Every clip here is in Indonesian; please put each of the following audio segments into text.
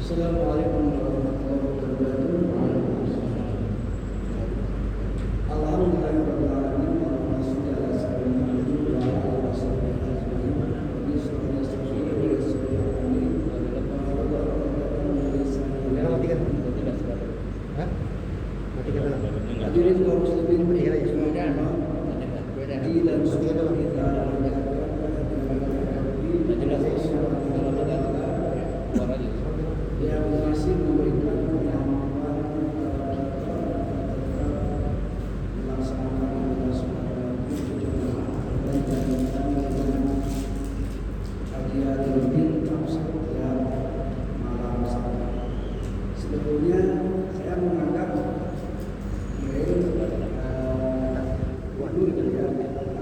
Assalamualaikum warahmatullahi wabarakatuh. Alhamdulillahirabbil alamin wa wassalatu ala sayyidina Muhammadin wa ala alihi washabbihi ajmain. Hadirin kaum muslimin di dan saudara kita yang masih memberikan kemampuan melaksanakan tugas kajian rutin tafsir yang malam Sabtu. Sebetulnya saya menganggap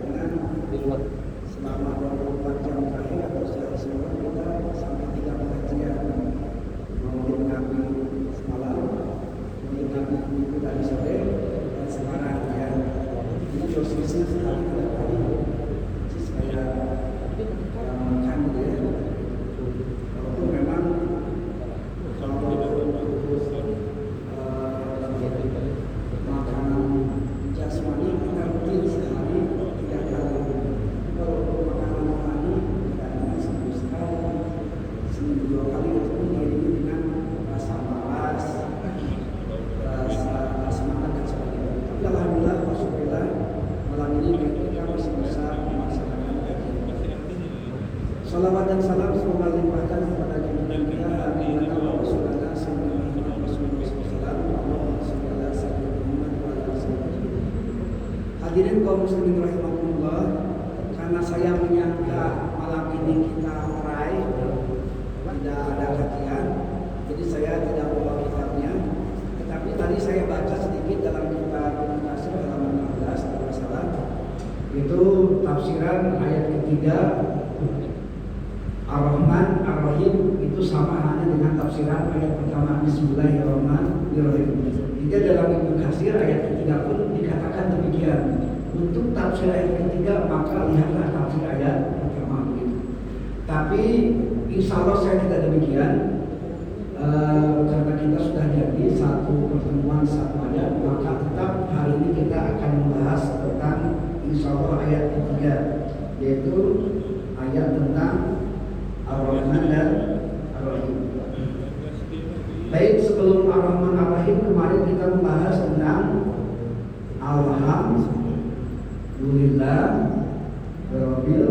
karena selama 24 jam terakhir atau sehari sebelum kita sampai 3 pengajian. Maulid Nabi semalam, Maulid Nabi itu tadi sore, dan sekarang ya. Ini dosisnya sekali tidak kali, saya makan ya. Walaupun memang kalau makanan jasmani kita rutin sehari 3 kali. Kalau makanan rohani kita ini seminggu 2 kali itu pun diiringi dengan rasa malas, rasa semangat dan sebagainya. Tapi alhamdulillah, alhamdulillah malam ini kita masih bisa melaksanakan kajian. Salawat dan salam semoga limpahkan kepada junjungan kita Nabi Rasulullah SAW. Hadirin kaum muslimin rahimakumullah, karena saya menyangka malam ini kita raih tidak ada kajian, jadi saya tidak bawa kitabnya. Tetapi tadi saya baca sedikit dalam kitab Al-Nasir halaman 16 kalau salah. Itu tafsiran ayat ketiga Ar-Rahman Ar-Rahim itu sama halnya dengan tafsiran ayat pertama Bismillahirrahmanirrahim. Jadi dalam Ibnu Katsir ayat ketiga pun dikatakan demikian. Untuk tafsir ayat ketiga maka lihatlah tafsir ayat pertama begitu. Tapi insya Allah saya tidak demikian, karena kita sudah jadi satu pertemuan satu ayat, maka tetap hari ini kita akan membahas tentang insya Allah ayat ketiga, yaitu ayat tentang Ar-Rahman dan Ar-Rahim. Baik, sebelum Ar-Rahman Ar-Rahim kemarin kita membahas tentang Alhamdulillah Rabbil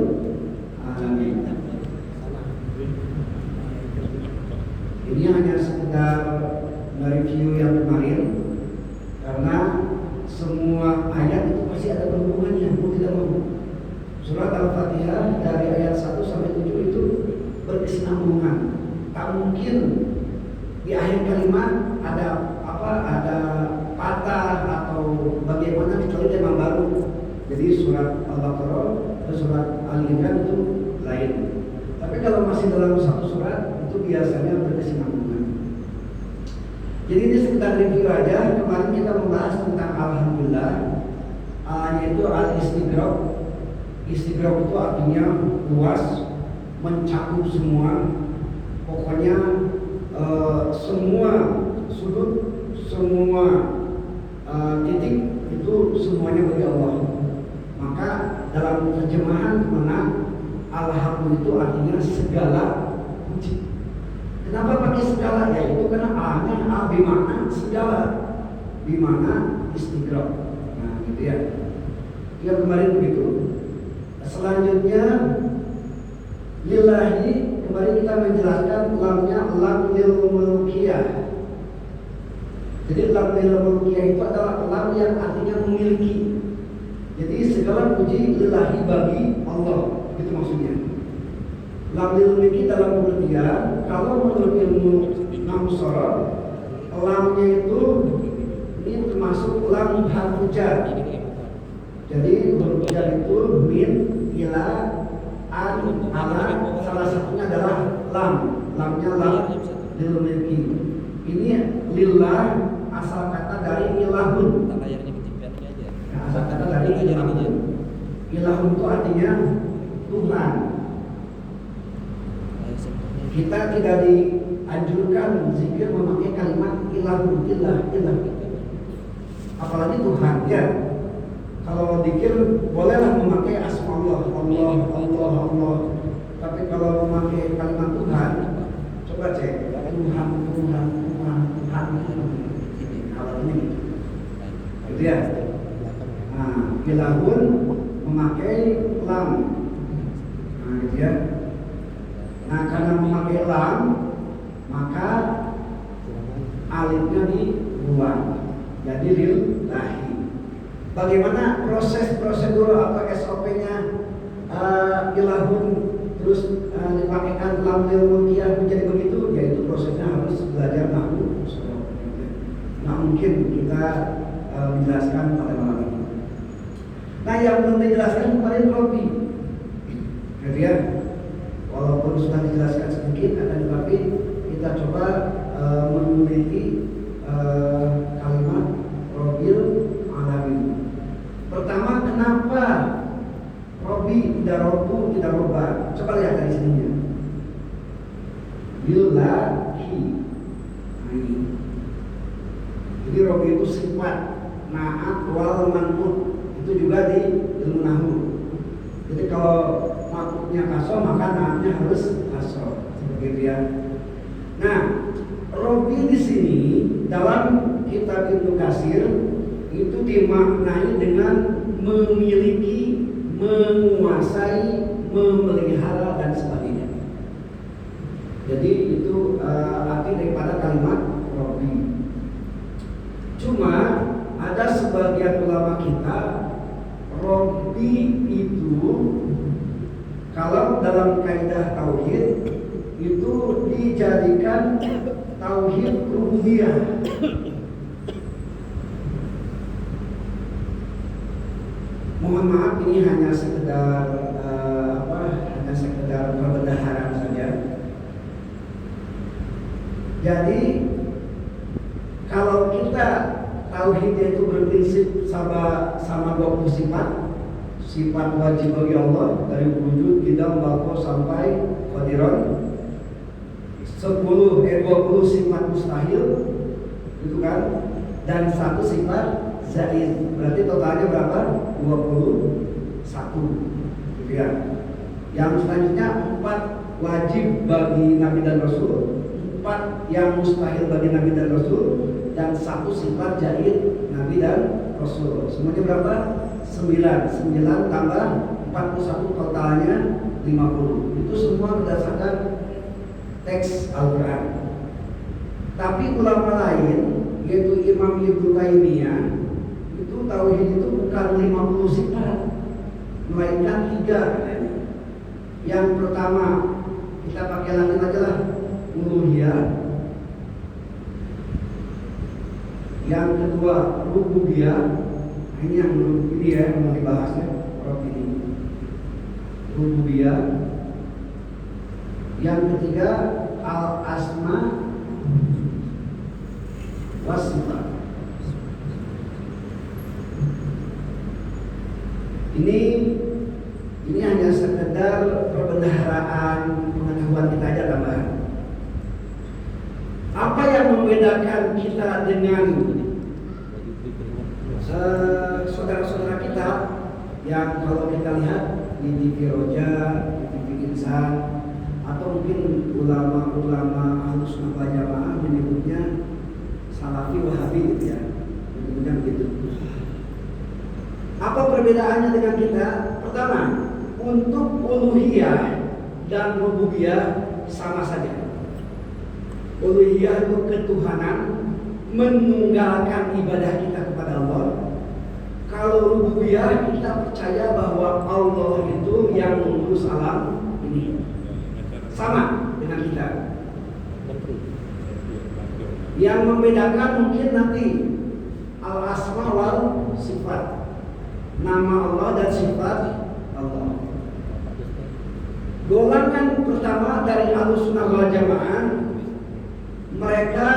Alamin. Ini hanya sekedar mereview yang kemarin, karena semua ayat itu pasti ada berhubungannya, mau tidak mau. Surat Al-Fatihah dari ayat 1 sampai 7 itu berkesinambungan. Tak mungkin di akhir kalimat ada ada patah atau bagaimana kecuali tema baru. Jadi surat Al-Baqarah dan surat Al-Imran itu lain. Tapi kalau masih dalam satu surat itu biasanya berkesinambungan. Jadi ini sekedar review aja. Kemarin kita membahas tentang Alhamdulillah, yaitu al-istighraq. Istighraq itu artinya luas, mencakup semua. Pokoknya semua sudut, semua titik itu semuanya bagi Allah. Maka dalam terjemahan mana Alhamdulillah itu artinya segala puji. Kenapa pakai segala? Ya itu karena A-nya A bimana segala, bimana istighraq. Nah gitu ya. Yang kemarin begitu. Selanjutnya lillahi, kembali kita menjelaskan lamnya lam lil mulkiyah. Jadi lam lil mulkiyah itu adalah lam yang artinya memiliki. Jadi segala puji lillahi bagi Allah, itu maksudnya. Lam lil mulki dalam pengertian, kalau menurut ilmu nahwu sharaf, lamnya itu ini termasuk lam harfu jar. Jadi huruf jar itu min, ila, an, ala, salah satunya adalah lam. Lamnya lam lil mulki. Ini lillah asal kata dari ilahun. Asal kata dari ilahun. Ilahun itu artinya Tuhan. Kita tidak dianjurkan zikir memakai kalimat ilahun, ilah. Apalagi Tuhan, ya. Kalau zikir bolehlah memakai asma Allah. Tapi kalau memakai kalimat Tuhan, coba cek Tuhan. Kalau ini gitu ya. Nah, ilahun memakai lam. Nah, gitu ya. Nah, karena memakai lam, maka alifnya dibuang. Jadi lillahi. Bagaimana proses prosedur atau SOP-nya ilahun terus dipakaikan lam lil mulkiyah menjadi begitu? Yaitu prosesnya harus belajar nahwu. Nah, mungkin kita menjelaskan pada malam ini. Nah, yang belum dijelaskan kemarin Robi, gitu ya. Walaupun sudah dijelaskan sedikit, akan tetapi kita coba meneliti kalimat Robil Alamin. Pertama, kenapa Robi tidak robu, tidak roba? Coba lihat dari sininya. Lillahi. Nah, ini. Jadi Robi itu sifat naat wal man'ut. Itu juga di ilmu nahwu. Jadi kalau makutnya kasroh, maka naatnya harus kasroh. Seperti itu ya. Nah, Robi di sini dalam kitab Ibnu Katsir itu dimaknai dengan memiliki, menguasai, memelihara dan sebagainya. Jadi itu arti daripada kalimat Robi. Cuma ada sebagian ulama kita, Robi itu kalau dalam kaidah tauhid itu dijadikan tauhid rububiyah. Mohon maaf, ini hanya sekedar hanya sekedar perbendaharaan saja. Jadi kalau kita tauhidnya itu berprinsip sama 20 sifat wajib bagi Allah dari wujud, qidam, baqo sampai qadiran. 20 sifat mustahil, itu kan, dan 1 sifat zaid. Berarti totalnya berapa? 21. Gitu ya. Yang selanjutnya 4 wajib bagi Nabi dan Rasul, 4 yang mustahil bagi Nabi dan Rasul, dan 1 sifat zaid Nabi dan Rasul. Semuanya berapa? 9 tambah 41, totalnya 50. Itu semua berdasarkan teks Al-Quran. Tapi ulama lain, yaitu Imam Ibnu Taimiyah, itu tauhid itu bukan 50 sifat, melainkan 3. Yang pertama, kita pakai lagi aja lah, uluhiyah. Yang kedua, rububiyah. Ini yang ini ya, yang mau dibahasnya Rob ini, rububiyah. Yang ketiga, al-asma wasifat. Ini hanya sekedar perbendaharaan pengetahuan kita aja, tambahan. Apa yang membedakan kita dengan saudara-saudara kita yang kalau kita lihat di TV Roja, di TV Insan, atau mungkin ulama-ulama Ahlus Sunnah wal Jamaah menyebutnya Salafi Wahabi, gitu ya, menyebutnya begitu. Apa perbedaannya dengan kita? Pertama, untuk uluhiyah dan rububiyah sama saja. Uluhiyah itu ketuhanan, menunggalkan ibadah kita kepada Allah. Kalau rububiyah, kita percaya bahwa Allah itu yang mengurus alam ini. Sama dengan kita. Yang membedakan mungkin nanti al-asma wal sifat, nama Allah dan sifat Allah. Golongan pertama dari Ahlussunnah wal Jamaah, mereka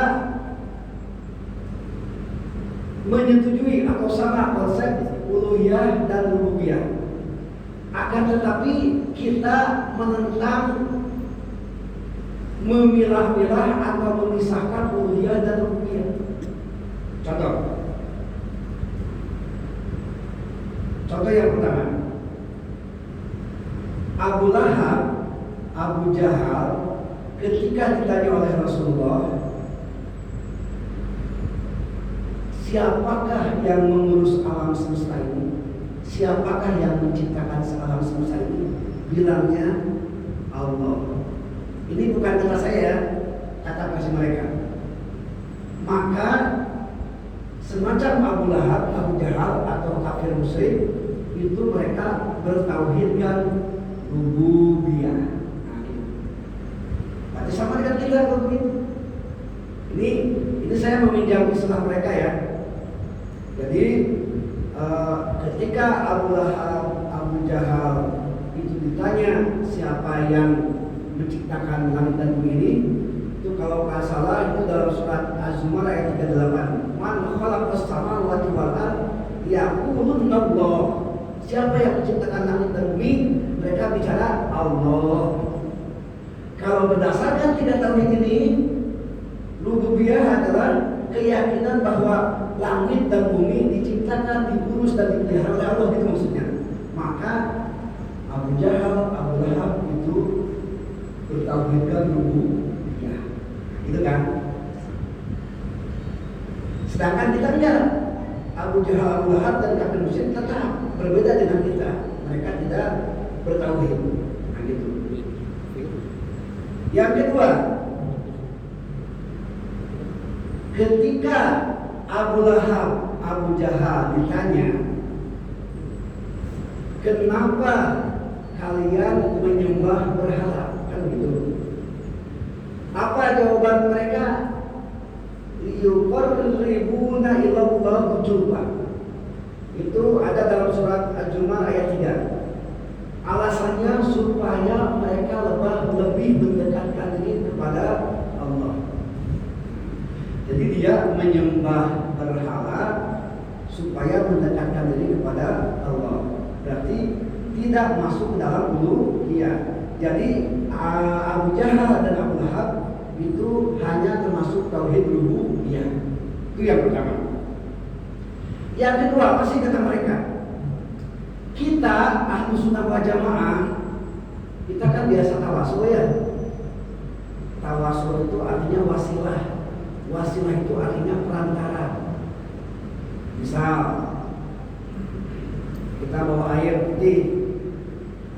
menyetujui atau sama konsep uluhiyah dan rububiyah. Akan tetapi kita menentang memilah-milah atau memisahkan uluhiyah dan rububiyah. Contoh yang pertama, Abu Lahab, Abu Jahal, ketika ditanya oleh Rasulullah, siapakah yang mengurus alam semesta ini? Siapakah yang menciptakan alam semesta ini? Bilangnya Allah. Ini bukan kata saya, kata versi mereka. Maka semacam Abu Lahab, Abu Jahal atau kafir musyrik itu mereka bertauhidkan rububiyah. Nah, berarti sama dengan kita kalau begitu. Ini saya meminjam istilah mereka ya. Jadi ketika Abu Lahab, Abu Jahal itu ditanya siapa yang menciptakan langit dan bumi ini, itu kalau nggak salah itu dalam surat Az-Zumar ayat 38. Man khalaqas samawati wal ardh yaqulun Allah. Siapa yang menciptakan langit dan bumi? Mereka bicara Allah. Kalau berdasarkan tidak tauhid ini, rububiyah adalah keyakinan bahwa langit dan bumi diciptakan, diurus dan dipelihara oleh Allah, gitu maksudnya. Maka Abu Jahal, Abu Lahab itu bertauhidkan rububiyah, gitu kan? Sedangkan kita enggak. Abu Jahal, Abu Lahab dan kafir musyrik tetap berbeda dengan kita. Mereka tidak bertauhid. Nah, gitu. Yang kedua, ketika Abu Lahab, Abu Jahal ditanya, kenapa kalian menyembah berhala? Kan gitu. Apa jawaban mereka? Yuqarribuna ilallah wujubah. Itu ada dalam surat Az-Zumar ayat 3. Alasannya supaya mereka lebih mendekatkan diri kepada Allah. Jadi dia menyembah berhala supaya mendekatkan diri kepada Allah. Berarti tidak masuk dalam uluhiyah. Jadi Abu Jahal dan Abu Lahab itu hanya termasuk tauhid rububiyah. Itu yang pertama. Yang kedua, pasti kata mereka, kita Ahlussunnah wal Jamaah, kita kan biasa tawasul ya. Tawasul itu artinya wasilah. Wasilah itu artinya perantara. Misal kita bawa air putih,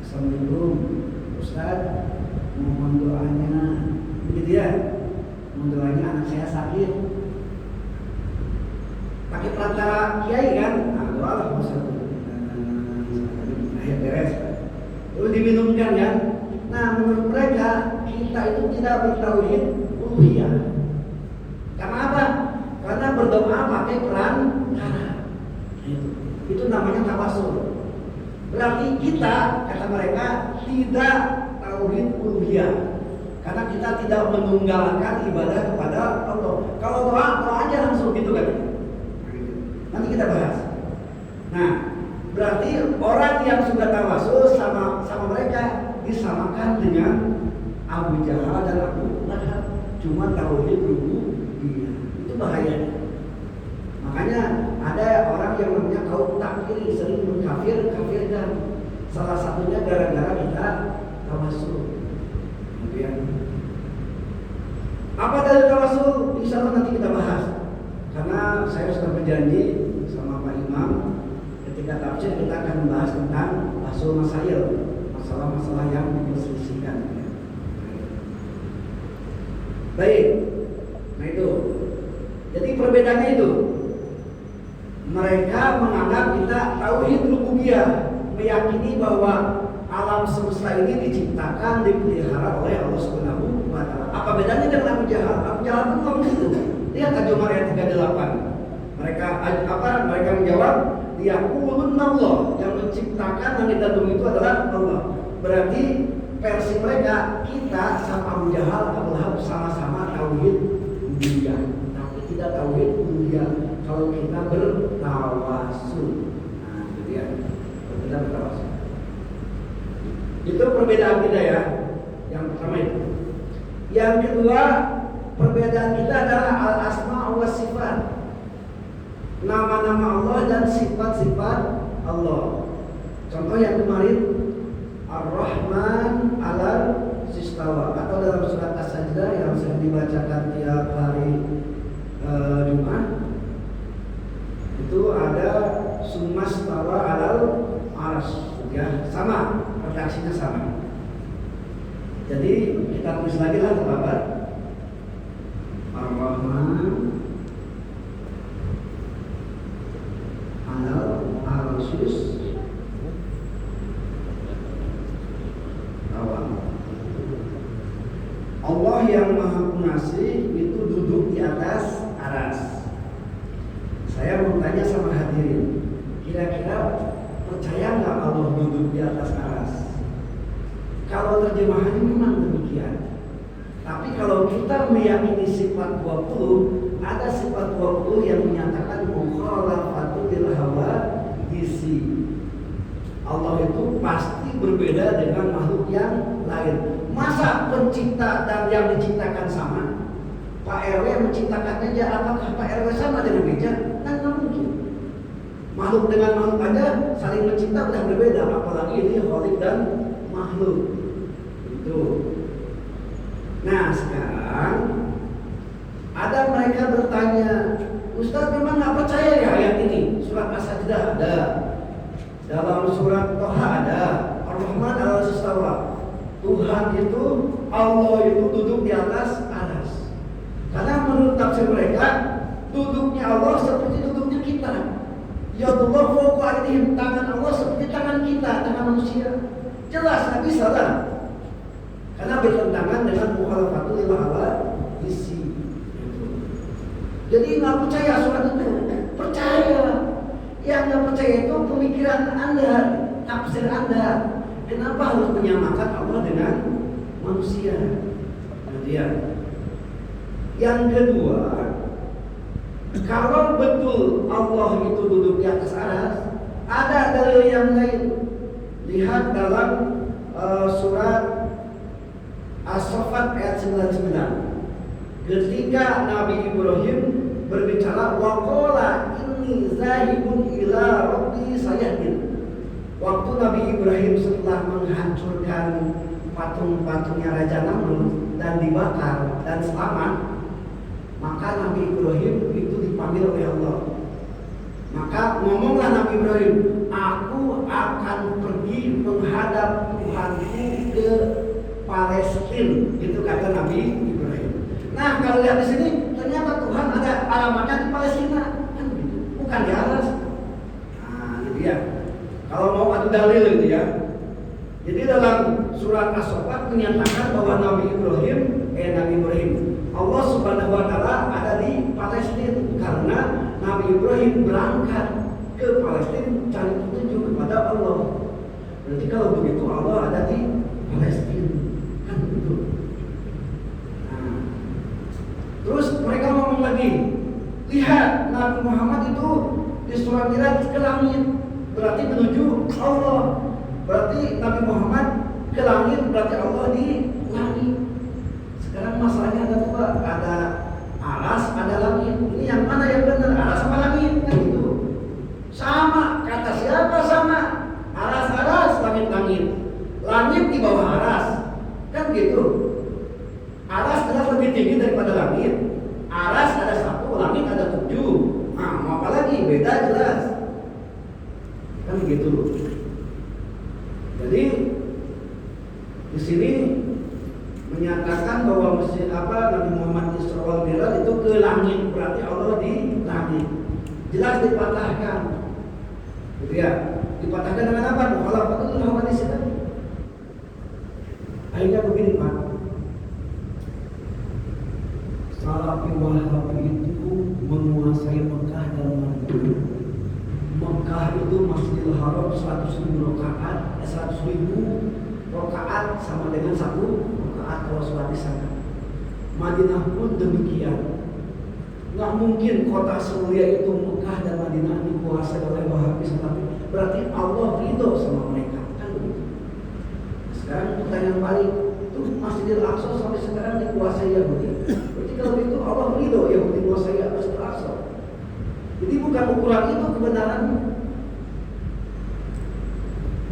Assalamualaikum Ustaz, mohon doanya, begitu ya, mohon doanya anak saya sakit. Pakai perantara kiai kan, nah doa lah Ustaz, akhir beres, terus diminumkan kan. Nah menurut mereka kita itu tidak bertauhid uluhiyah. Karena apa? Karena berdoa pakai perantara. Itu namanya tawasul. Berarti kita, kata mereka, tidak tauhid uluhiyah. Karena kita tidak menunggalkan ibadah kepada Allah. Kalau doa aja langsung gitu kan. Nanti kita bahas. Nah, berarti orang yang sudah tawasul sama mereka disamakan dengan Abu Jahal dan Abu Lahab. Cuma tauhid rububiyah. Itu bahaya. Makanya ada orang yang namanya kaum takfiri, sering mengkafirkan. Salah satunya gara-gara kita tawasul. Kemudian apa dari tawasul? Insya Allah nanti kita bahas. Karena saya sudah berjanji sama Pak Imam, ketika tafsir kita akan membahas tentang tawasul masail. masalah-masalah yang diperselisihkan. Baik, nah itu. Jadi perbedaannya itu, mereka menganggap kita tauhid rububiyah, meyakini bahwa alam semesta ini diciptakan, dipelihara oleh Allah Subhanahu wa Ta'ala. Apa bedanya dengan Abu Jahal? Abu Jahal pun ngomong gitu. Lihat Al-Jumar ayat 38. Mereka menjawab, yaqulunna Allah, yang menciptakan langit dan bumi itu adalah Allah. Berarti versi mereka, kita sama Abu Jahal, Abu Lahab sama-sama tauhid rububiyah, tapi tidak tauhid uluhiyah. Kalau kita bertawasul, nah itu dia. Kalau kita bertawasul, itu perbedaan kita ya. Yang pertama itu. Yang kedua, perbedaan kita adalah al-asma wa sifat. Nama-nama Allah dan sifat-sifat Allah. Contoh yang kemarin, Ar-Rahman alal sistawa, atau dalam surat As-Sajdah yang sering dibacakan tiap hari Jumat, itu ada sumastawa alal arsy, ya sama, redaksinya sama. Jadi kita tulis lagi lah sahabat, Ar-Rahman alal arsy. Allah yang Maha Pengasih itu duduk di atas aras. Saya mau tanya sama hadirin, kira-kira percaya nggak Allah duduk di atas aras? Kalau terjemahannya memang demikian. Tapi kalau kita meyakini sifat 20, ada sifat 20 yang menyatakan mukhalafatu bil hawa isi. Allah itu pasti berbeda dengan makhluk yang lain. Masa pencipta dan yang diciptakan sama? Pak RW menciptakan meja, apakah Pak RW sama dengan meja? Kan nggak mungkin. Makhluk dengan makhluk aja saling mencipta udah berbeda, apalagi ini khalik dan makhluk. Itu. Nah sekarang ada mereka bertanya, Ustaz memang nggak percaya ya ayat ini? Surat As-Sajdah ada, dalam surat Toha ada, Ar-Rahman al-Istawa. Tuhan itu, Allah itu duduk di atas aras. Karena menurut tafsir mereka, duduknya Allah seperti duduknya kita. Ya Allah fawqa aydihim, tangan Allah seperti tangan kita, tangan manusia. Jelas nggak bisa lah. Karena bertentangan dengan mukhalafatul hawa isi. Jadi nggak percaya surat itu? Percaya. Yang nggak percaya itu pemikiran Anda, tafsir Anda. Kenapa harus menyamakan Allah dengan manusia? Kemudian yang kedua, kalau betul Allah itu duduk di atas aras, ada dalil yang lain. Lihat dalam surat As-Saffat ayat 99. Ketika Nabi Ibrahim berbicara, waqala inni zahibun ila rabbi sayahdin. Waktu Nabi Ibrahim setelah menghancurkan patung-patungnya Raja Namrud dan dibakar dan selamat, maka Nabi Ibrahim itu dipanggil oleh Allah. Maka ngomonglah Nabi Ibrahim, aku akan pergi menghadap Tuhanku ke Palestina. Itu kata Nabi Ibrahim. Nah kalau lihat di sini, ternyata Tuhan ada alamatnya di Palestina, kan begitu, bukan di atas. Nah itu dia. Kalau mau adu dalil itu ya. Jadi dalam surat As-Saffat menyatakan bahwa Nabi Ibrahim Allah Subhanahu wa Ta'ala ada di Palestina karena Nabi Ibrahim berangkat ke Palestina cari petunjuk kepada Allah. Berarti kalau begitu Allah ada di Palestina, kan begitu. Nah, terus mereka ngomong lagi, lihat Nabi Muhammad itu di surat Mi'raj ke langit. Berarti menuju Allah. Berarti Nabi Muhammad ke langit, berarti Allah di langit. Sekarang masalahnya ada dua, ada aras, ada langit. Ini yang mana yang benar, aras sama langit? Kan gitu. Sama, kata siapa sama? Aras, langit. Langit di bawah aras. Kan gitu. Aras jelas lebih tinggi daripada langit. Aras ada 1, langit ada 7. Nah, mau apa lagi? Beda jelas. Kan begitu. Jadi Di sini menyatakan bahwa Nabi Muhammad Isra wal Mi'raj itu ke langit, berarti Allah di langit. Jelas dipatahkan. Gitu ya. Dipatahkan dengan apa? Mukhalafatul hawadits tadi. Akhirnya begini Pak. Salafi Wahabi itu menguasai Mekah dan Madinah. Mekah itu Masjidil Haram 100.000 rakaat, 100.000 rakaat sama dengan 1 rakaat kalau sholat di sana. Madinah pun demikian. Nggak mungkin kota semulia itu Mekah dan Madinah dikuasai oleh Wahabi, tapi berarti Allah ridho sama mereka, kan begitu. Sekarang pertanyaan balik, itu Masjidil Aqsa sampai sekarang dikuasai Yahudi. Berarti kalau itu Allah ridho Yahudi menguasai Masjidil Aqsa. Jadi bukan ukuran itu kebenarannya.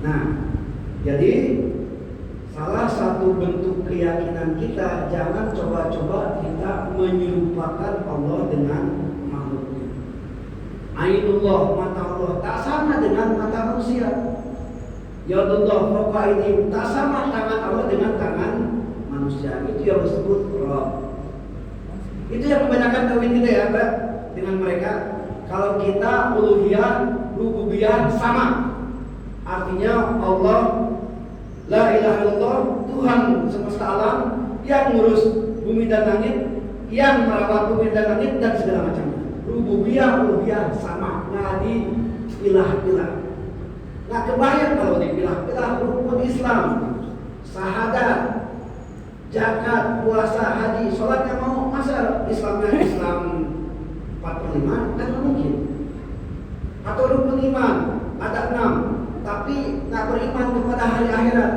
Nah, jadi salah satu bentuk keyakinan kita, jangan coba-coba kita menyerupakan Allah dengan makhluknya. Ainullah, mata Allah tak sama dengan mata manusia. Yadullah fawqa aydihim, tak sama tangan Allah dengan tangan manusia. Itu yang disebut Rabb. Itu yang membedakan tauhid kita ya, Pak, dengan mereka. Kalau kita uluhiyah, rububiyah sama. Artinya Allah la ilaha illallah, Tuhan semesta alam yang ngurus bumi dan langit, yang merawat bumi dan langit dan segala macamnya. Rububiyah, uluhiyah sama, nggak dipilah-pilah. Nggak kebayang kalau dipilah-pilah rukun Islam, syahadat, zakat, puasa, haji, sholatnya mau masa Islamnya Islam 4/5 kan mungkin. Atau rukun iman ada 6, tapi nggak beriman kepada hari akhirat,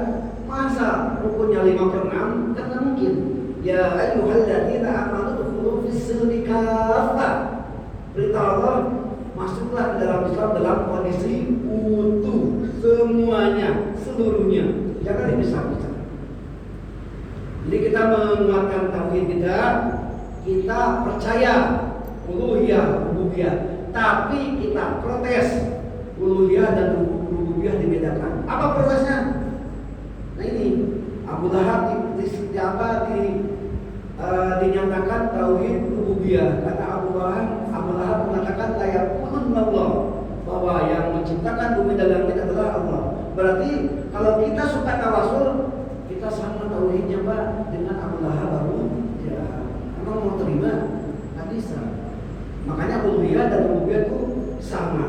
masa rukunnya 5/6 kan nggak mungkin. Ya ayyuhalladzina amanu udkhulu fis-silmi kaffah. Perintah Allah, masuklah ke dalam Islam dalam kondisi utuh, semuanya, seluruhnya, jangan dipisah-pisah. Jadi kita menguatkan tauhid kita percaya uluhiyah, rububiyah, tapi kita protes uluhiyah dan rububiyah dibedakan. Apa prosesnya? Nah ini Abu Lahab dinyatakan tauhid rububiyah. Kata Abu Lahab mengatakan la yakunullah, bahwa yang menciptakan bumi dan langit adalah Allah. Berarti kalau kita suka tawasul, kita sama tauhidnya Pak dengan Abu Lahab baru ya. Emang mau terima? Nggak bisa. Makanya uluhiyah dan rububiyah itu sama.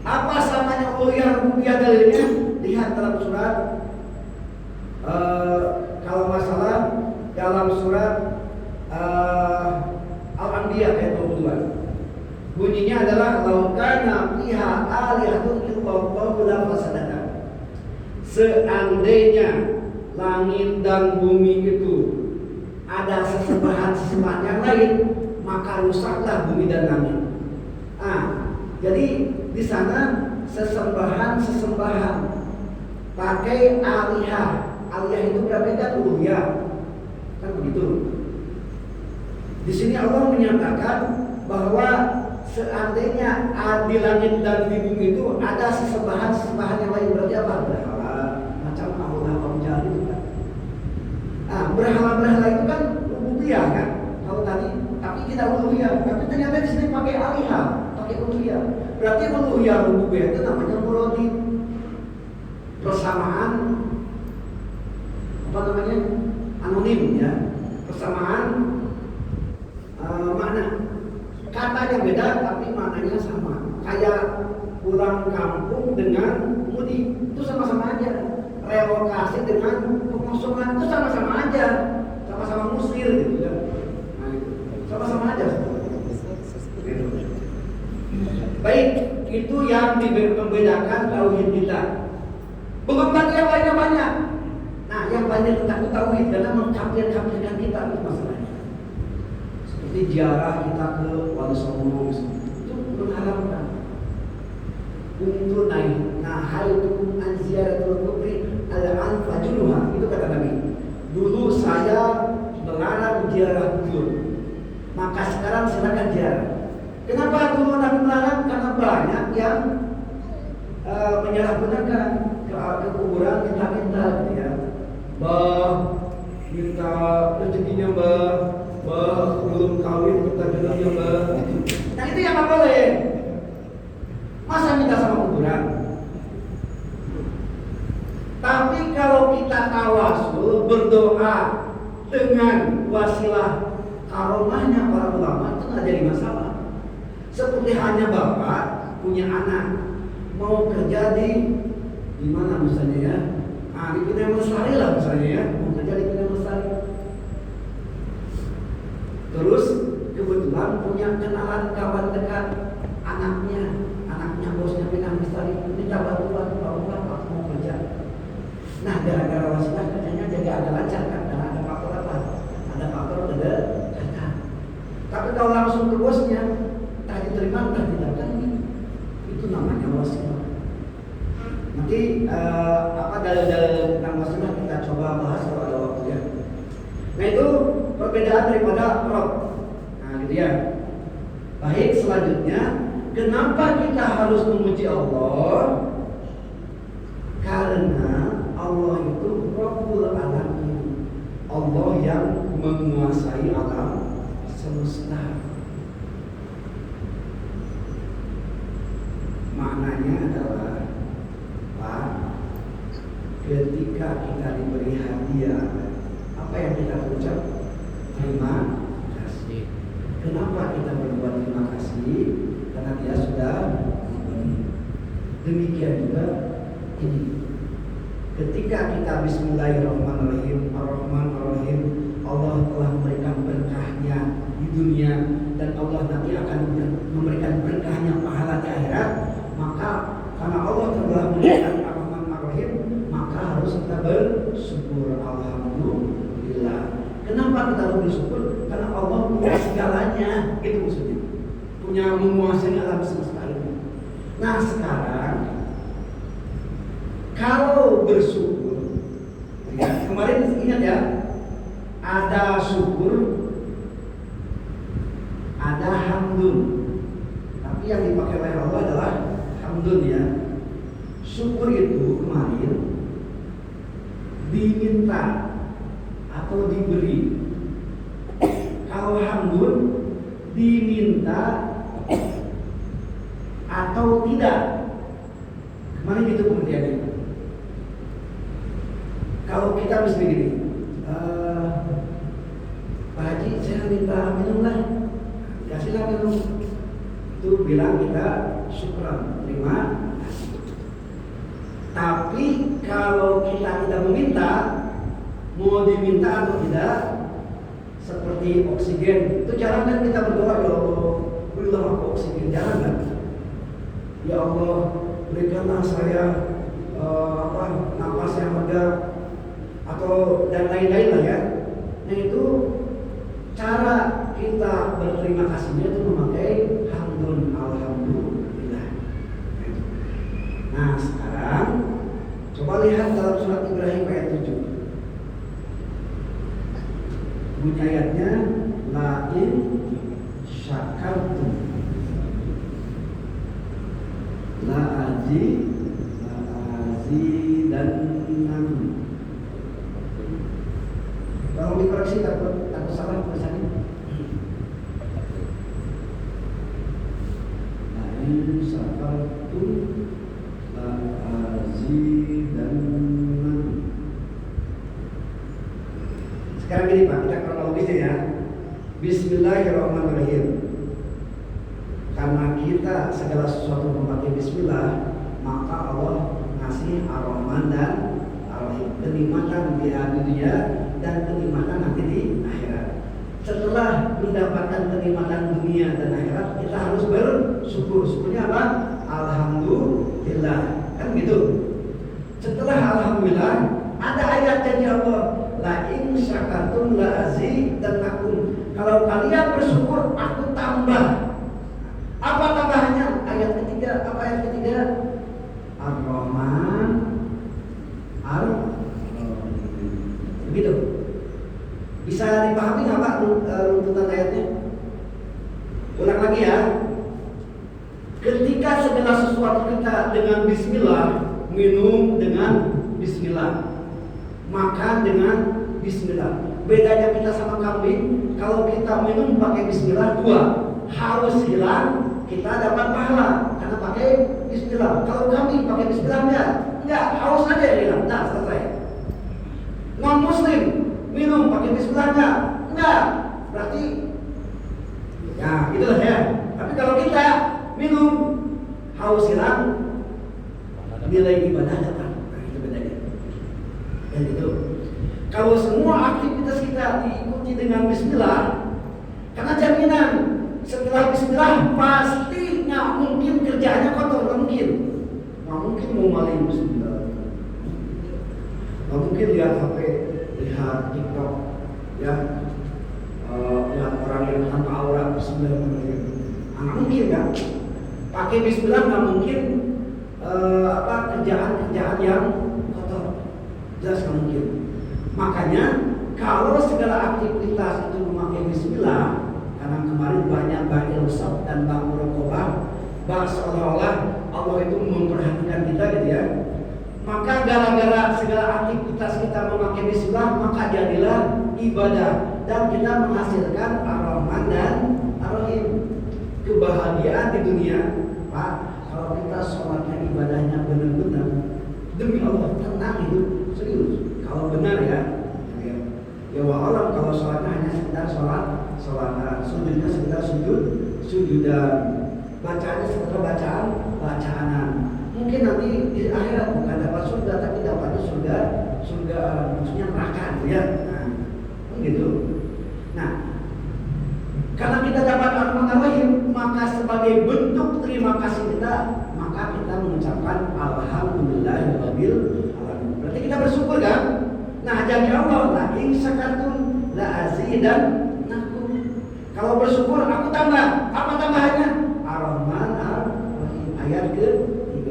Apa samanya uluhiyah rububiyah dalilnya? Lihat dalam surat kalau masalah dalam surat Al-Anbiya ayat 22. Bunyinya adalah laukana fiha alihatun illallah la fasadata. Seandainya langit dan bumi itu ada sesembahan yang lain, maka rusaklah bumi dan langit. Jadi di sana sesembahan pakai alihah. Alihah itu berarti kan uluhiyah, kan begitu. Di sini Allah menyatakan bahwa seandainya di langit dan di bumi itu ada sesembahan yang lain, berarti apa? Berhala, macam Abu Jahal itu kan. Berhala itu kan rububiyah kan, kalau tadi, tapi tidak uluhiyah. Tapi ternyata di sini pakai alihah, pakai uluhiyah. Berarti uluhiyah rububiyah itu namanya muradi, persamaan anonim ya, persamaan makna. Katanya beda tapi maknanya sama. Kayak pulang kampung dengan mudik itu sama-sama aja. Relokasi dengan pengosongan itu sama-sama aja. Sama-sama musir gitu ya. Nah, sama-sama aja. Baik, itu yang membedakan tauhid kita. Belum lagi yang lainnya banyak. Nah, yang banyak tentang tauhid karena mengkafirkan kita itu masalahnya. Seperti ziarah kita ke Wali Songo itu mengharamkan. Untuk nahaitukum an ziyaratul kubri al-anfajuluha, itu kata Nabi. Dulu saya melarang ziarah kubur, maka sekarang silakan ziarah. Kenapa dulu Nabi melarang? Karena banyak yang menyalahgunakan ke kuburan minta-minta gitu ya. Mbah minta rezekinya Mbah, Mbah belum kawin minta jodohnya Mbah. Nah itu yang nggak boleh. Masa minta sama kuburan? Tapi kalau kita tawasul berdoa dengan wasilah karomahnya para ulama itu nggak jadi masalah. Seperti hanya bapak punya anak mau kerja di mana misalnya ya, di Pinang Lestari lah misalnya ya, mau kerja di Pinang Lestari. Terus kebetulan punya kenalan kawan dekat anaknya bosnya Pinang Lestari, minta bantuan Pak mau kerja. Nah gara-gara wasilah kerjanya jadi agak lancar kan, karena ada faktor apa? Ada faktor kedekatan. Tapi kalau langsung ke bosnya, tak diterima, tak didatangi, itu namanya wasilah. Nanti dalil-dalil tentang wasilah kita coba bahas kalau ada waktunya. Nah itu perbedaan daripada rob. Nah gitu ya. Baik, selanjutnya kenapa kita harus memuji Allah? Karena Allah itu Rabbul Alamin, Allah yang menguasai alam semesta. Maknanya adalah Pak, ketika kita diberi hadiah, apa yang kita ucap? Terima kasih. Kenapa kita berbuat terima kasih? Karena dia sudah memberi. Demikian juga ini. Ketika kita Bismillahirrahmanirrahim, Ar-Rahman-Ar-Rahim, Allah telah memberikan berkahnya di dunia dan Allah nanti akan memberikan berkahnya pahala di akhirat. Maka karena Allah telah memberikan Ar-Rahman-Ar-Rahim, maka harus kita bersyukur. Alhamdulillah. Kenapa kita harus bersyukur? Karena Allah punya segalanya, itu maksudnya. Punya menguasai alam semesta ini. Nah sekarang kalau bersyukur, ya, kemarin ingat ya, ada syukur, ada hamdun. Tapi yang dipakai oleh Allah adalah hamdun ya. Syukur itu kemarin diminta atau diberi. Kalau hamdun diminta atau tidak. Kemarin itu pengertiannya. Kalau kita misalnya gini, Pak Haji saya minta minum lah, kasihlah minum. Itu bilang kita syukran, terima kasih. Tapi kalau kita tidak meminta, mau diminta atau tidak, seperti oksigen, itu jarang kan kita berdoa, ya Allah berilah aku oksigen, jarang kan? Ya Allah berikanlah saya napas yang lega, atau dan lain-lain lah ya. Nah itu cara kita berterima kasihnya itu memakai hamdun, alhamdulillah. Nah sekarang coba lihat dalam surat Ibrahim ayat 7. Bunyi ayatnya, la in syakartum la azidannakum. Kalau dikoreksi takut salah tulisannya. La in syakartum la azidannakum. Sekarang gini Pak, kita kronologisnya ya. Bismillahirrahmanirrahim. Karena kita segala sesuatu memakai bismillah, maka Allah ngasih Ar-Rahman dan Ar-Rahim, kenikmatan di dunia dan kenikmatan nanti di akhirat. Setelah mendapatkan kenikmatan dunia dan akhirat, kita harus bersyukur. Syukurnya apa? Alhamdulillah. Kan gitu. Setelah alhamdulillah, ada ayat janji Allah, la in syakartum la azidannakum. Kalau kalian bersyukur, aku tambah. Apa tambahannya? Ayat ketiga. Apa ayat ketiga? Ar-Rahman Ar-Rahim. Begitu. Bisa dipahami nggak Pak runtutan ayatnya? Ulang lagi ya. Ketika segala sesuatu kita dengan bismillah, minum dengan bismillah. makan dengan bismillah. Bedanya kita sama kambing, kalau kita minum pakai bismillah, dua, haus hilang, kita dapat pahala karena pakai bismillah. Kalau kambing pakai bismillah enggak, haus aja yang hilang, nah selesai. Non muslim minum pakai bismillah enggak, berarti ya itulah ya. Tapi kalau kita minum haus hilang, nilai ibadah dapat. Nah itu bedanya. Dan itu kalau semua aktivitas kita diikuti dengan bismillah, karena jaminan setelah bismillah pasti nggak mungkin kerjaannya kotor, nggak mungkin mau maling bismillah, nggak mungkin lihat HP, lihat TikTok, ya, lihat orang yang tanpa aurat bismillah, nggak mungkin kan? Pakai bismillah nggak mungkin kerjaan-kerjaan yang kotor, jelas nggak mungkin. Makanya kalau segala aktivitas itu memakai bismillah, karena kemarin banyak bang Ilsaf dan bang Murokobah bahas seolah-olah Allah itu memperhatikan kita gitu ya. Maka gara-gara segala aktivitas kita memakai bismillah, maka jadilah ibadah dan kita menghasilkan ar-Rahman dan ar-Rahim. Kebahagiaan di dunia, Pak, kalau kita sholatnya ibadahnya benar-benar demi Allah, tenang itu serius. Kalau benar ya walau kalau sholatnya hanya sekedar sholat, sujudnya sekedar sujudan, bacaannya sekedar bacaanan. Mungkin nanti di akhirat bukan dapat surga, tapi dapatnya surga maksudnya neraka ya. Nah, begitu. Nah, karena kita dapat Ar-Rahman Ar-Rahim, maka sebagai bentuk terima kasih kita, maka kita mengucapkan alhamdulillahirabbil alamin. Berarti kita bersyukur kan? Nah, janji Allah, la in syakartum la azidannakum. Kalau bersyukur aku tambah. Apa tambahannya? Ar-Rahman Ar-Rahim. Ayat ke-3.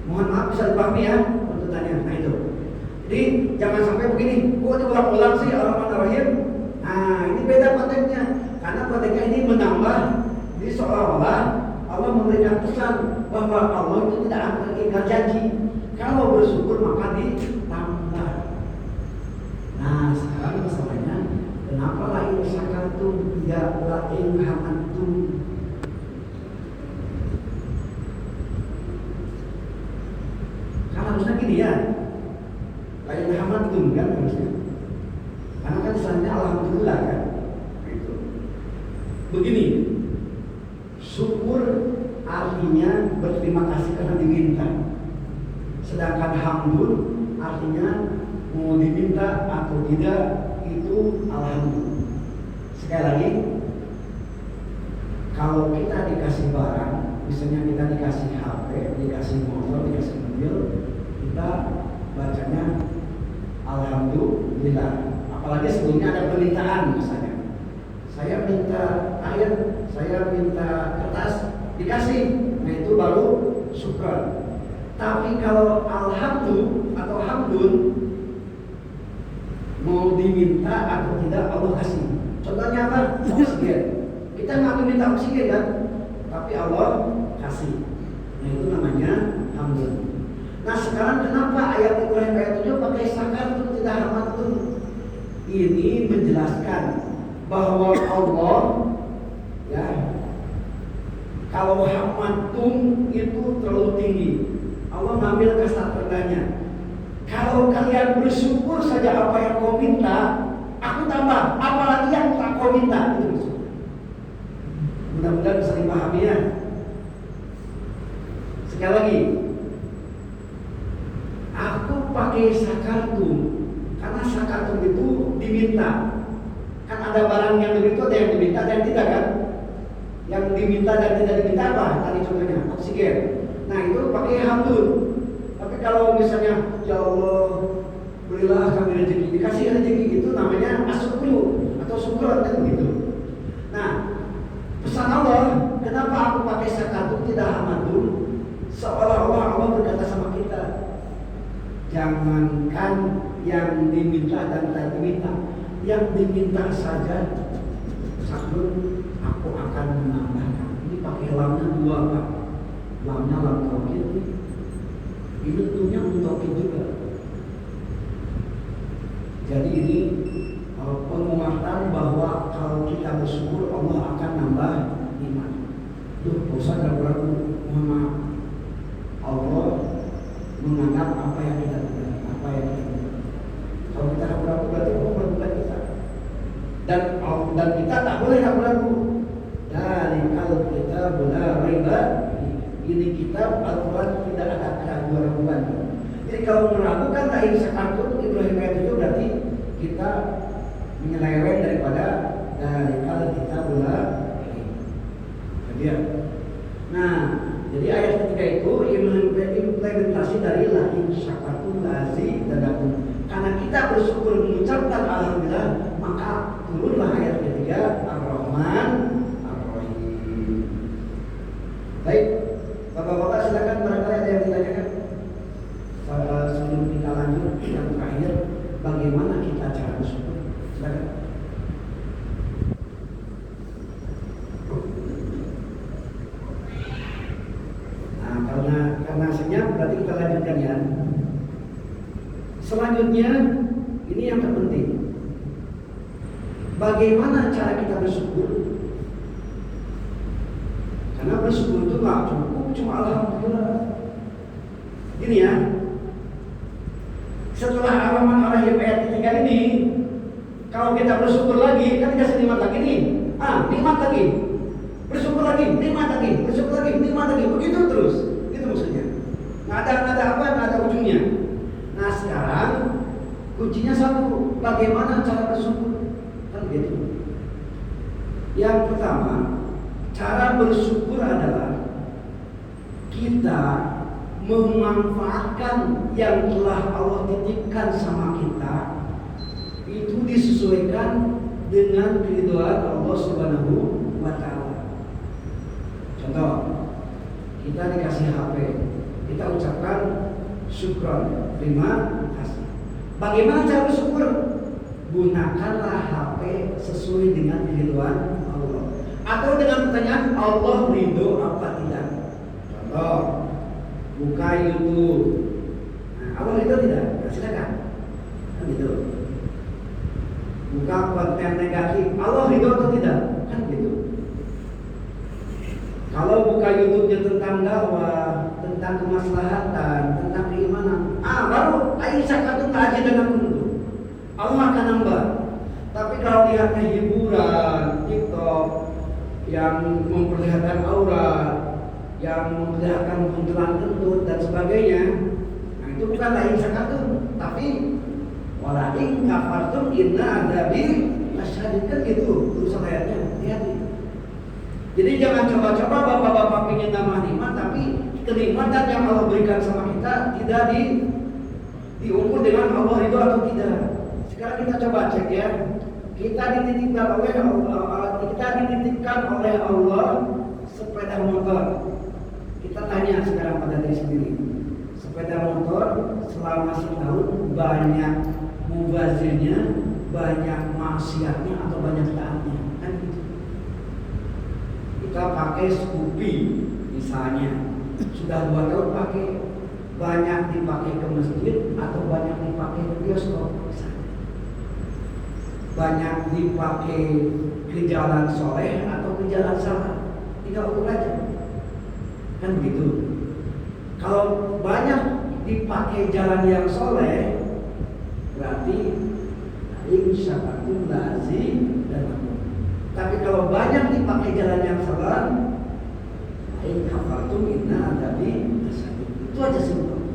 Mohon maaf bisa dipahami ya tuntutannya. Nah itu. Jadi jangan sampai begini, kok diulang-ulang sih Ar-Rahman Ar-Rahim. Nah, ini beda konteksnya. Karena konteksnya ini menambah. Jadi seolah-olah Allah memberikan pesan bahwa Allah itu tidak akan ingkar janji. Kalau bersyukur maka ditambah. Nah sekarang masalahnya, kenapa lain syakartum ya lain hamantum? Karena harusnya gini ya, lain hamantum kan harusnya. Karena kan misalnya alhamdulillah kan. Gitu. Begini, syukur artinya berterima kasih karena diminta. Sedangkan hamdul artinya mau diminta atau tidak itu alhamdulillah. Sekali lagi, kalau kita dikasih barang, misalnya kita dikasih HP, dikasih motor, dikasih mobil, kita bacanya alhamdulillah. Apalagi sebelumnya ada permintaan misalnya, saya minta air, saya minta kertas, dikasih, nah itu baru syukur. Tapi kalau alhamdulillah atau hamdul, mau diminta atau tidak Allah kasih. Contohnya apa? Oksigen. Kita nggak minta oksigen kan, tapi Allah kasih. Nah itu namanya hamdul. Nah sekarang kenapa ayat Ibrahim ayat 7 pakai syakartum tidak hamadtum? Ini menjelaskan bahwa Allah ya, kalau hamadtum itu terlalu tinggi, Allah ngambil kasta rendahnya. Kalau kalian bersyukur saja apa yang kau minta, aku tambah, apalagi yang tak kau minta. Itu bersyukur. Mudah-mudahan bisa dipahami ya. Sekali lagi, aku pakai syakartum karena syakartum itu diminta. Kan ada barang yang begitu, ada yang diminta, ada yang tidak kan? Yang diminta dan tidak diminta apa? Tadi contohnya oksigen. Nah itu pakai hamdul. Tapi kalau misalnya ya Allah berilah kami rezeki, dikasih rezeki, itu namanya asyukru atau syukur kan begitu. Nah pesan Allah, kenapa aku pakai syakartum tidak hamadum? Seolah-olah Allah berkata sama kita, jangankan yang diminta dan tidak diminta, yang diminta saja saklun aku akan menambahkan. Ini pakai lamnya 2 Pak. Lamnya lam taukid, ini tuhnya taukid juga. Jadi ini penguatan bahwa kalau kita bersyukur Allah akan nambah iman. Duh, bosan ragu-ragu, mohon maaf. Allah menganggap apa yang kita lakukan, apa yang kita lakukan. Kalau kita ragu-ragu berarti Allah meragukan kita. Dan kita tak boleh ragu-ragu. Dari kalau kita boleh riba, ini kitab Al-Quran tidak ada keraguan-raguan. Jadi kalau meragukan lahir sakatun Ibrahim ayat 7 berarti kita menyeleweng daripada dari kalau kita boleh. Jadi ya. Nah, jadi ayat ketiga itu implementasi dari lahir sakatun lazi tadabun. Karena kita bersyukur mengucapkan alhamdulillah, maka turunlah ayat ketiga Ar-Rahman Ar-Rahim. Baik, Bapak-bapak silakan barangkali ada yang ditanyakan. Sebelum kita lanjut yang terakhir, bagaimana kita cara bersyukur? Silakan. Nah, karena senyap berarti kita lanjutkan ya. Selanjutnya ini yang terpenting. Bagaimana cara kita bersyukur? Karena bersyukur itu nggak cukup cuma alhamdulillah. Gini ya. Setelah Ar-Rahman Ar-Rahim ayat ketiga ini, kalau kita bersyukur lagi, kan dikasih nikmat lagi nih. Nikmat lagi. Bersyukur lagi, nikmat lagi, bersyukur lagi, nikmat lagi. Begitu terus. Itu maksudnya. Nggak ada apa, nggak ada ujungnya. Nah sekarang kuncinya satu, bagaimana cara bersyukur? Kan gitu. Yang pertama, cara bersyukur adalah kita memanfaatkan yang telah Allah titipkan sama kita, itu disesuaikan dengan keridhaan Allah Subhanahu wa Ta'ala. Contoh, kita dikasih HP, kita ucapkan syukron, terima kasih. Bagaimana cara bersyukur? Gunakanlah HP sesuai dengan keridhaan Allah. Atau dengan pertanyaan Allah ridho apa tidak. Contoh, buka YouTube. Nah, Allah ridho tidak? Nah, silakan. Kan gitu. Buka konten negatif. Allah ridho atau tidak? Kan gitu. Kalau buka YouTube-nya tentang dakwah, tentang kemaslahatan, tentang keimanan, baru Aisyah kata aja dengan itu. Allah akan nambah. Tapi kalau lihatnya hiburan, TikTok yang memperlihatkan aurat, yang memperlihatkan buntelan kentut dan sebagainya, nah itu bukan lain sakatun, tapi walakin kafartum inna adabi asyadid, kan gitu tulisan ayatnya. Hati-hati. Jadi jangan coba-coba bapak-bapak ingin nambah nikmat, tapi kenikmatan yang Allah berikan sama kita tidak diukur dengan Allah itu atau tidak. Sekarang kita coba cek ya. Kita dititipkan oleh Allah sepeda motor. Kita tanya sekarang pada diri sendiri, sepeda motor selama setahun banyak mubazirnya, banyak maksiatnya atau banyak taatnya, kan gitu. Kita pakai Scoopy misalnya, sudah 2 tahun pakai, banyak dipakai ke masjid atau banyak dipakai ke bioskop misalnya. Banyak dipakai ke jalan soleh atau ke jalan salah, tinggal ukur aja, kan begitu. Kalau banyak dipakai jalan yang soleh, berarti insyafatul lazim dan makmum. Tapi kalau banyak dipakai jalan yang salah, kafartum inna adabi asyadid. Itu aja simpel.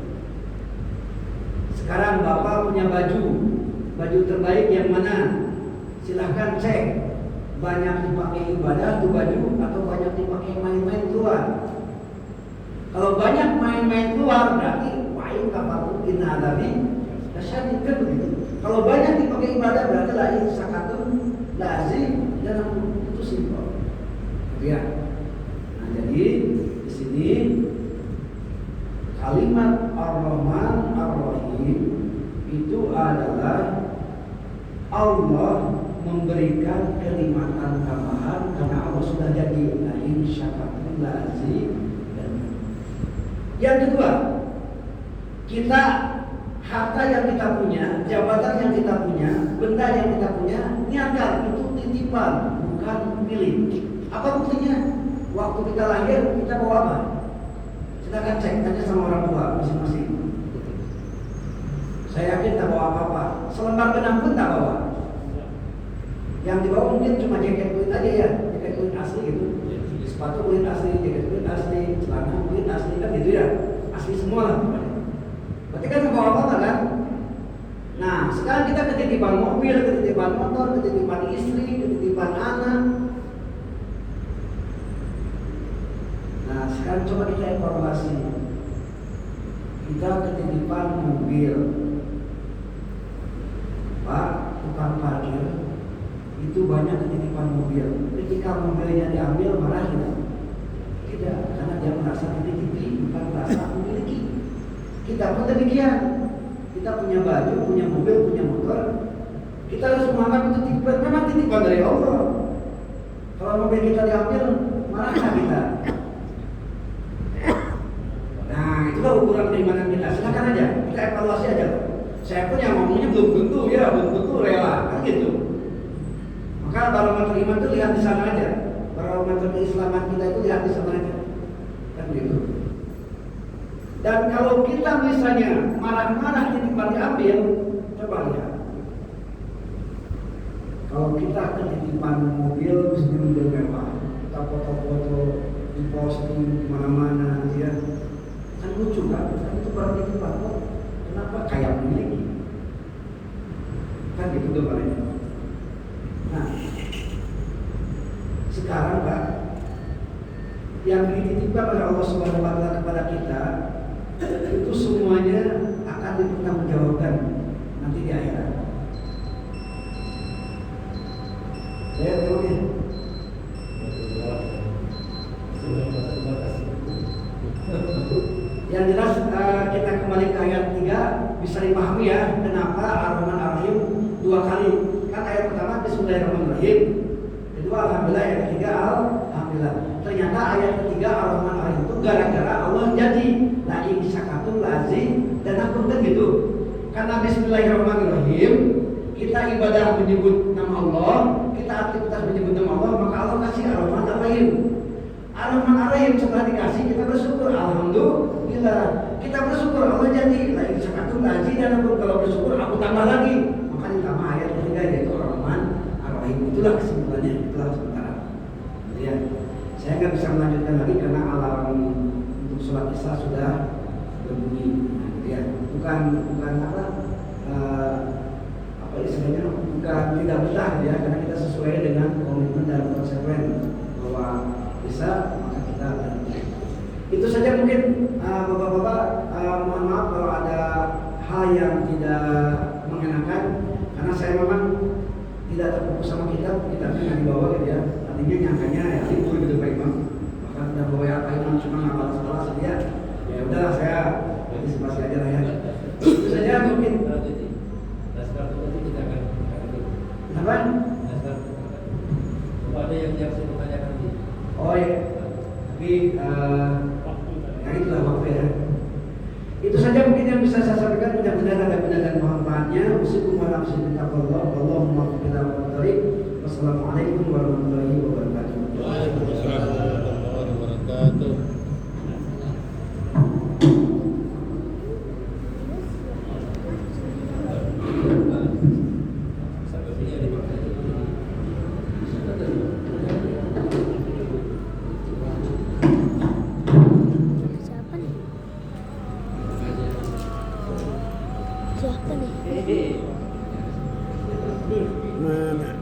Sekarang bapak punya baju terbaik yang mana? Silahkan cek, banyak dipakai ibadah itu baju atau banyak dipakai main-main keluar. Kalau banyak main-main keluar berarti wa'in kafartum inna adabi asyadid, kan begitu. Kalau banyak dipakai ibadah berarti lain sakatun lazim dan itu simpel. Ya. Nah, jadi di sini kalimat Ar-Rahman Ar-Rahim itu adalah Allah memberikan kenikmatan tambahan karena Allah sudah jadi lain syakatun lazim. Dan yang kedua, kita harta yang kita punya, jabatan yang kita punya, benda yang kita punya, niatkan itu titipan, bukan milik. Apa buktinya? Waktu kita lahir kita bawa apa? Silakan cek tanya sama orang tua masing-masing. Saya yakin tak bawa apa-apa. Selembar benang pun tak bawa. Yang dibawa mungkin cuma jaket kulit aja ya, jaket kulit asli gitu. Sepatu kulit asli, jaket kulit asli, celana kulit asli kan gitu ya. Asli semua lah. Berarti kan nggak bawa apa-apa kan? Nah, sekarang kita ketitipan mobil, ketitipan motor, ketitipan istri, ketitipan anak. Nah, sekarang coba kita evaluasi. Kita ketitipan mobil. Pak, tukang parkir itu banyak ketitipan mobil. Ketika mobilnya diambil, marah tidak? Tidak, karena dia merasa dititipi, bukan merasa memiliki. Kita pun demikian. Kita punya baju, punya mobil, punya motor. Kita harus menganggap itu titipan. Memang titipan dari Allah. Kalau mobil kita diambil, marahkah kita? Nah, itulah ukuran keimanan kita. Silakan aja, kita evaluasi aja. Saya pun yang ngomongnya belum tentu ya, belum tentu rela, kan gitu. Maka barometer iman itu lihat di sana aja. Barometer keislaman kita itu lihat di sana aja, kan gitu. Dan kalau kita misalnya marah-marah titipan diambil, coba lihat. Kalau kita ketitipan mobil mobil mewah, kita foto-foto di posting di mana-mana, gitu ya. Kan lucu kan? Kan itu barang titipan kok. Kenapa kayak memiliki? Kan gitu gambarnya. Nah, sekarang Pak, yang dititipkan oleh Allah Subhanahu wa Ta'ala kepada kita itu semuanya akan dipertanggungjawabkan nanti di akhirat. Ya, teman-teman. Yang jelas kita kembali ke ayat 3 bisa dipahami ya kenapa Ar-Rahman Ar-Rahim 2 kali. Kan ayat pertama Bismillahirrahmanirrahim, kedua Alhamdulillah, ayat ketiga Alhamdulillah. Ternyata ayat ketiga Ar-Rahman Ar-Rahim itu gara-gara Allah jadi la in syakartum lazim dan aku kan gitu. Karena Bismillahirrahmanirrahim kita ibadah menyebut nama Allah, kita aktivitas menyebut nama Allah, maka Allah kasih Ar-Rahman Ar-Rahim. Ar-Rahman Ar-Rahim setelah dikasih kita bersyukur, alhamdulillah. Kita bersyukur Allah jadi la in syakartum lazim dan aku kalau bersyukur aku tambah lagi. Maka ditambah ayat ketiga yaitu Ar-Rahman Ar-Rahim. Itulah kesimpulannya, itulah sementara. Ya, saya nggak bisa melanjutkan lagi karena alarm untuk sholat isya sudah berbunyi. Nah, ya, bukan apa istilahnya, bukan tidak betah ya, karena kita sesuai dengan komitmen dan konsekuen bahwa bisa maka kita lanjutkan. Itu saja mungkin bapak-bapak, mohon maaf kalau ada hal yang tidak mengenakan karena saya memang tidak terfokus sama kitabnya nggak dibawa gitu ya. Artinya nyangkanya ya libur gitu Pak Imam. Bahkan udah bawa apa Imam cuma ngapal sekolah saja. Ya udahlah saya antisipasi aja lah ya. Itu saja mungkin. Apa? Ada yang saya tanyakan di. Oh ya. Tapi ya itulah waktu ya. Itu saja mungkin yang bisa saya sampaikan. Mudah-mudahan ada guna dan manfaatnya. Usikum wa nafsi bittaqwallah. Wallahu muwaffiq ila aqwamit thoriq. Wassalamualaikum warahmatullahi wabarakatuh. Waalaikumsalam warahmatullahi wabarakatuh. Siapa nih? Mana?